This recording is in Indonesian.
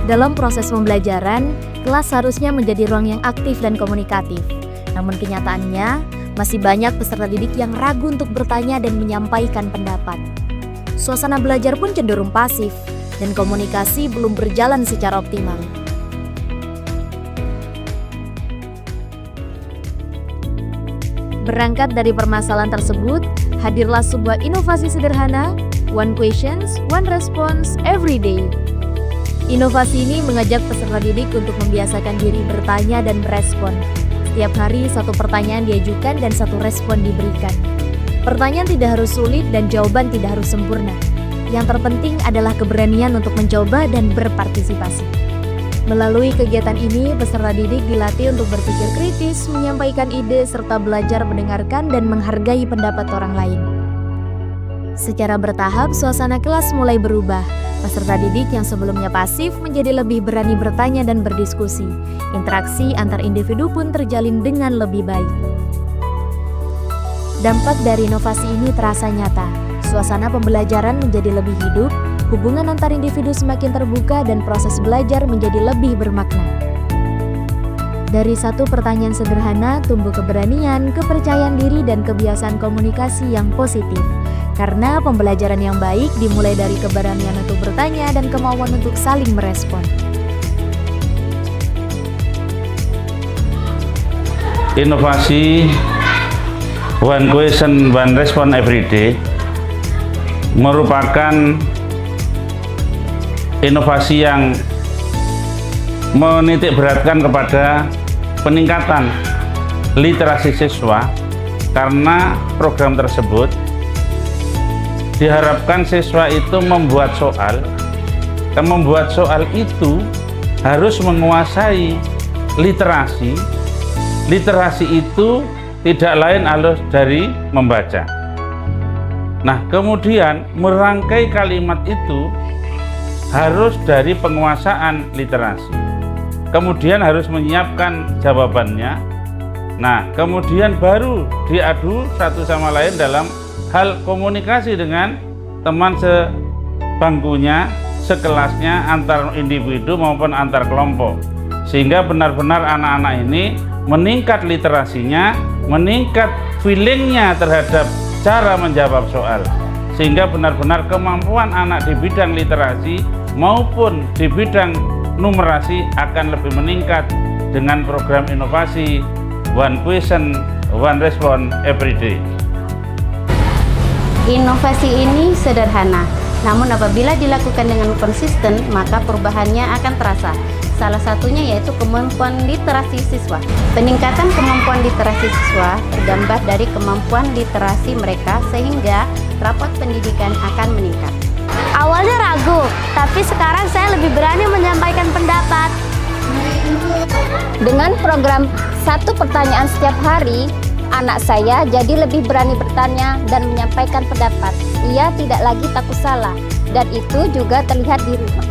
Dalam proses pembelajaran, kelas seharusnya menjadi ruang yang aktif dan komunikatif. Namun kenyataannya, masih banyak peserta didik yang ragu untuk bertanya dan menyampaikan pendapat. Suasana belajar pun cenderung pasif, dan komunikasi belum berjalan secara optimal. Berangkat dari permasalahan tersebut, hadirlah sebuah inovasi sederhana, one questions, one response, every day. Inovasi ini mengajak peserta didik untuk membiasakan diri bertanya dan merespon. Setiap hari satu pertanyaan diajukan dan satu respon diberikan. Pertanyaan tidak harus sulit dan jawaban tidak harus sempurna. Yang terpenting adalah keberanian untuk mencoba dan berpartisipasi. Melalui kegiatan ini, peserta didik dilatih untuk berpikir kritis, menyampaikan ide, serta belajar mendengarkan dan menghargai pendapat orang lain. Secara bertahap, suasana kelas mulai berubah. Peserta didik yang sebelumnya pasif menjadi lebih berani bertanya dan berdiskusi. Interaksi antar individu pun terjalin dengan lebih baik. Dampak dari inovasi ini terasa nyata. Suasana pembelajaran menjadi lebih hidup, hubungan antar individu semakin terbuka, dan proses belajar menjadi lebih bermakna. Dari satu pertanyaan sederhana, tumbuh keberanian, kepercayaan diri, dan kebiasaan komunikasi yang positif. Karena pembelajaran yang baik dimulai dari keberanian untuk bertanya dan kemauan untuk saling merespon. Inovasi one question, one response every day merupakan inovasi yang menitik beratkan kepada peningkatan literasi siswa, karena program tersebut diharapkan siswa itu membuat soal, dan membuat soal itu harus menguasai literasi. Literasi itu tidak lain halus dari membaca. Nah, kemudian merangkai kalimat itu harus dari penguasaan literasi. Kemudian harus menyiapkan jawabannya. Nah, kemudian baru diadu satu sama lain dalam hal komunikasi dengan teman sebangkunya, sekelasnya, antar individu maupun antar kelompok, sehingga benar-benar anak-anak ini meningkat literasinya, meningkat feelingnya terhadap cara menjawab soal, sehingga benar-benar kemampuan anak di bidang literasi maupun di bidang numerasi akan lebih meningkat dengan program inovasi one question, one response every day. Inovasi ini sederhana, namun apabila dilakukan dengan konsisten, maka perubahannya akan terasa. Salah satunya yaitu kemampuan literasi siswa. Peningkatan kemampuan literasi siswa tergambar dari kemampuan literasi mereka, sehingga rapot pendidikan akan meningkat. Awalnya ragu, tapi sekarang saya lebih berani menyampaikan pendapat. Dengan program satu pertanyaan setiap hari, anak saya jadi lebih berani bertanya dan menyampaikan pendapat. Ia tidak lagi takut salah, dan itu juga terlihat di rumah.